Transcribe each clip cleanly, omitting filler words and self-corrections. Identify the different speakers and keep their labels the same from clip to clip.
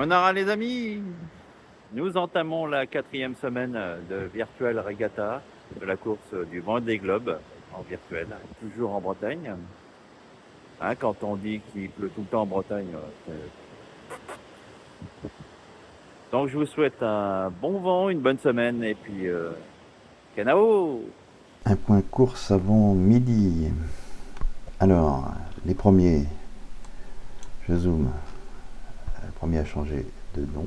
Speaker 1: Monara les amis, nous entamons la 4e semaine de Virtual Regatta, de la course du Vendée Globe en virtuel, toujours en Bretagne. Hein, quand on dit qu'il pleut tout le temps en Bretagne, donc je vous souhaite un bon vent, une bonne semaine et puis Canao.
Speaker 2: Un point course avant midi. Alors, les premiers, je zoome, le premier a changé de nom.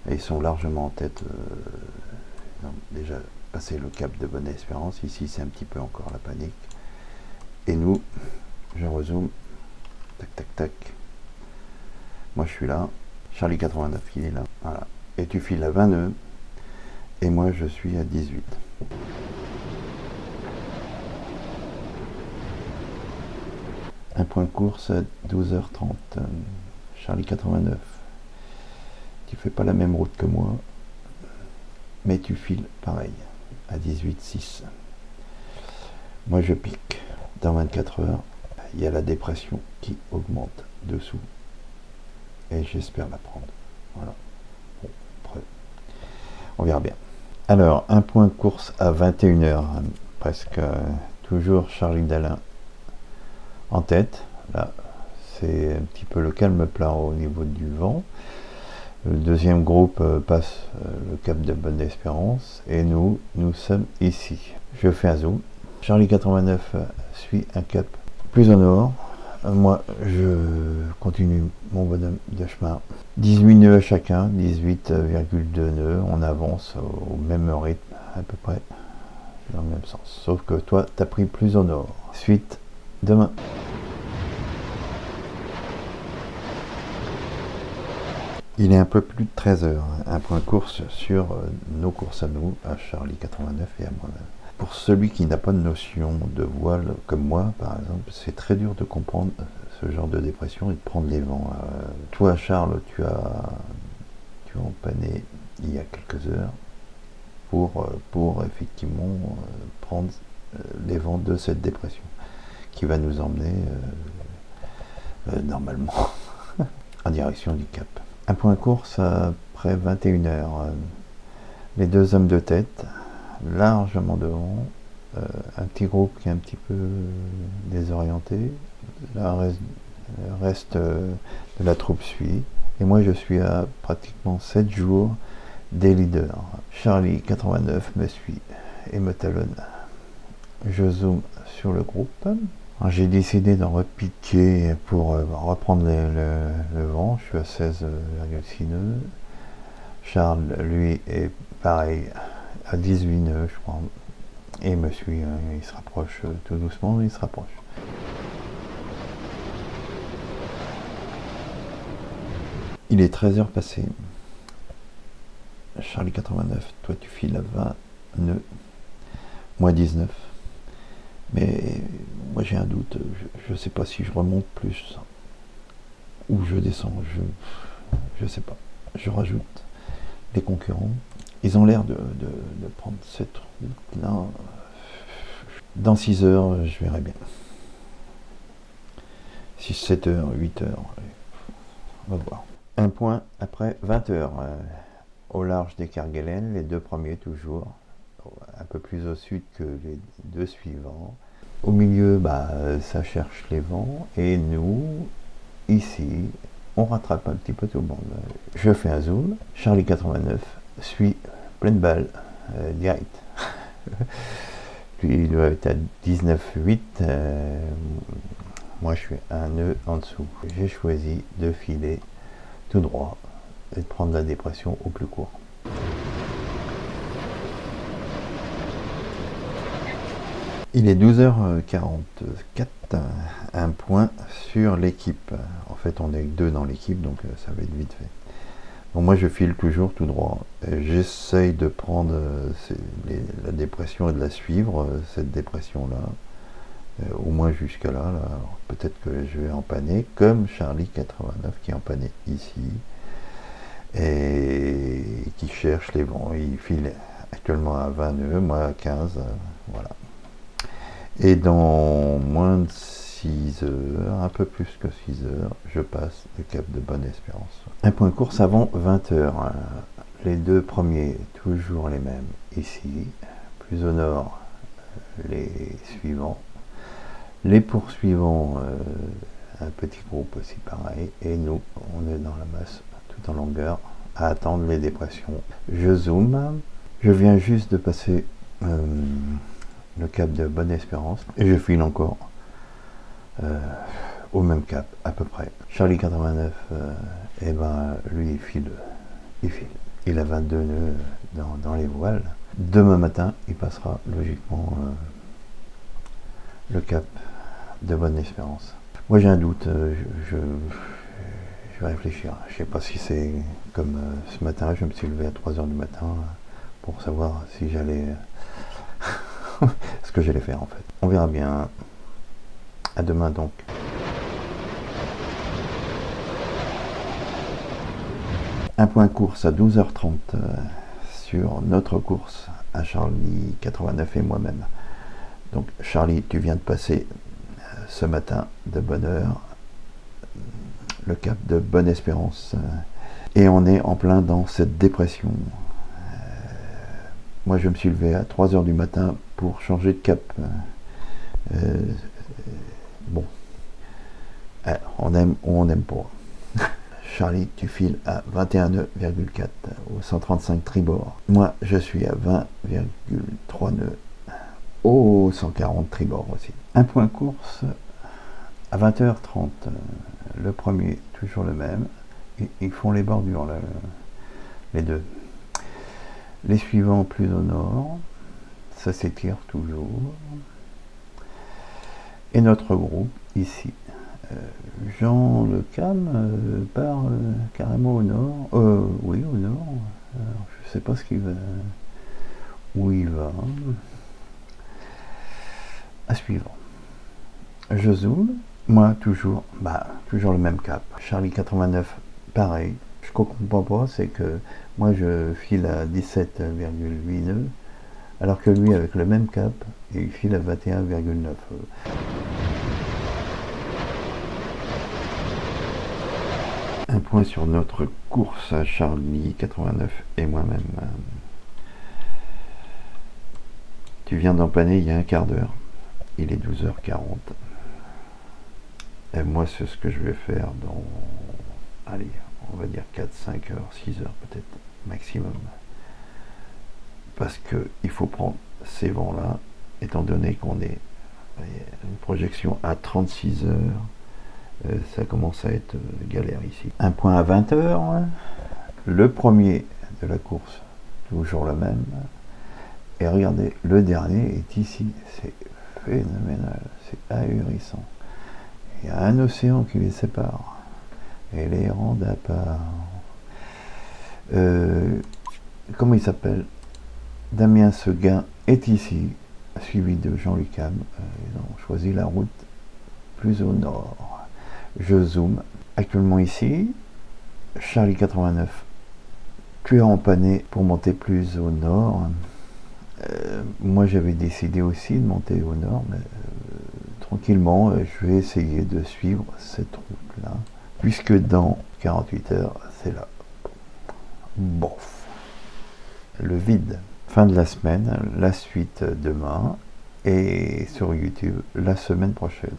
Speaker 2: Et ils sont largement en tête. Ils ont déjà passé le cap de Bonne-Espérance. Ici, c'est un petit peu encore la panique. Et nous, je rezoome. Tac, tac, tac. Moi, je suis là. Charlie 89, il est là. Voilà. Et tu files à 20 nœuds. Et moi, je suis à 18. Un point de course à 12h30. Charlie 89. Tu fais pas la même route que moi, mais tu files pareil, à 18,6. Moi je pique. Dans 24 heures, il y a la dépression qui augmente dessous. Et j'espère la prendre. Voilà. Bon, après, on verra bien. Alors, un point de course à 21h, presque toujours Charlie Dalin en tête. Là, c'est un petit peu le calme plat au niveau du vent. Le deuxième groupe passe le cap de Bonne-Espérance et nous sommes ici. Je fais un zoom. Charlie 89 suit un cap plus au nord. Moi, je continue mon bonhomme de chemin. 18 nœuds à chacun, 18,2 nœuds. On avance au même rythme, à peu près dans le même sens. Sauf que toi, tu as pris plus au nord. Suite demain. Il est un peu plus de 13 heures, un point course sur nos courses à nous, à Charlie 89 et à moi-même. Pour celui qui n'a pas de notion de voile, comme moi par exemple, c'est très dur de comprendre ce genre de dépression et de prendre les vents. Toi Charles, tu as empanné il y a quelques heures pour effectivement prendre les vents de cette dépression qui va nous emmener normalement en direction du Cap. Un point course après 21h. Les deux hommes de tête, largement devant. Un petit groupe qui est un petit peu désorienté. Le reste de la troupe suit. Et moi, je suis à pratiquement 7 jours des leaders. Charlie 89 me suit et me talonne. Je zoome sur le groupe. J'ai décidé d'en repiquer pour reprendre le vent. Je suis à 16,6 nœuds. Charles, lui, est pareil, à 18 nœuds, je crois. Et me suit, il se rapproche tout doucement, il se rapproche. Il est 13h passé. Charlie 89, toi tu files à 20 nœuds. Moi 19. Mais moi j'ai un doute, je ne sais pas si je remonte plus ou je descends, je sais pas. Je rajoute les concurrents. Ils ont l'air de prendre cette route-là. Dans 6 heures, je verrai bien. 6, 7 heures, 8 heures, on va voir. Un point après 20 heures. Au large des Kerguelen, les deux premiers toujours. Un peu plus au sud que les deux suivants. Au milieu, ça cherche les vents. Et nous, ici, on rattrape un petit peu tout le monde. Je fais un zoom. Charlie 89 suit pleine balle, direct. Lui, il doit être à 19,8. Moi, je suis un nœud en dessous. J'ai choisi de filer tout droit et de prendre la dépression au plus court. Il est 12h44, un point sur l'équipe. En fait, on est deux dans l'équipe, donc ça va être vite fait. Donc moi, je file toujours tout droit. J'essaye de prendre la dépression et de la suivre, cette dépression-là, au moins jusqu'à là. Peut-être que je vais empanner, comme Charlie 89 qui est empanné ici, et qui cherche les vents. Il file actuellement à 20 nœuds, moi à 15, voilà. Et dans moins de 6 heures, un peu plus que 6 heures, je passe le cap de Bonne-Espérance. Un point de course avant 20 heures. Les deux premiers, toujours les mêmes, ici. Plus au nord, les suivants. Les poursuivants, un petit groupe aussi pareil. Et nous, on est dans la masse tout en longueur, à attendre les dépressions. Je zoome. Je viens juste de passer le cap de Bonne-Espérance. Et je file encore au même cap, à peu près. Charlie 89, eh ben, lui, il file. Il a 22 nœuds dans les voiles. Demain matin, il passera logiquement le cap de Bonne-Espérance. Moi, j'ai un doute. Je vais réfléchir. Je ne sais pas si c'est comme ce matin. Je me suis levé à 3 heures du matin pour savoir si j'allais... ce que j'allais faire, en fait. On verra bien. À demain, donc. Un point course à 12h30 sur notre course à Charlie 89 et moi-même. Donc Charlie, tu viens de passer ce matin de bonne heure le cap de Bonne-Espérance et on est en plein dans cette dépression. Moi je me suis levé à 3h du matin pour changer de cap. Bon, on aime ou on n'aime pas. Charlie, tu files à 21,4 au 135 tribord. Moi, je suis à 20,3 nœuds au 140 tribord aussi. Un point course à 20h30. Le premier, toujours le même. Ils font les bordures, là, les deux. Les suivants, plus au nord. Ça s'étire toujours. Et notre groupe, ici. Jean Le Cam part carrément au nord. Oui, au nord. Alors, je sais pas ce qu'il va. Où il va. À suivre. Je zoome. Moi, toujours le même cap. Charlie 89, pareil. Je comprends pas, c'est que moi je file à 17,8 nœuds, alors que lui, avec le même cap, il file à 21,9. Un point sur notre course à Charlie 89 et moi-même. Tu viens d'empanner il y a un quart d'heure. Il est 12h40. Et moi, c'est ce que je vais faire dans, allez, on va dire 4, 5 heures, 6 heures peut-être, maximum. Parce qu'il faut prendre ces vents-là, étant donné qu'on est une projection à 36 heures. Ça commence à être galère ici. Un point à 20 heures, le premier de la course, toujours le même. Et regardez, le dernier est ici. C'est phénoménal, c'est ahurissant. Il y a un océan qui les sépare. Et les rendent à part. Comment il s'appelle? Damien Seguin est ici, suivi de Jean-Luc Cam. Ils ont choisi la route plus au nord. Je zoome. Actuellement ici, Charlie 89. Tu es empanné pour monter plus au nord. Moi j'avais décidé aussi de monter au nord, mais tranquillement je vais essayer de suivre cette route là, puisque dans 48 heures c'est là. Bof. Le vide. Fin de la semaine, la suite demain et sur YouTube la semaine prochaine.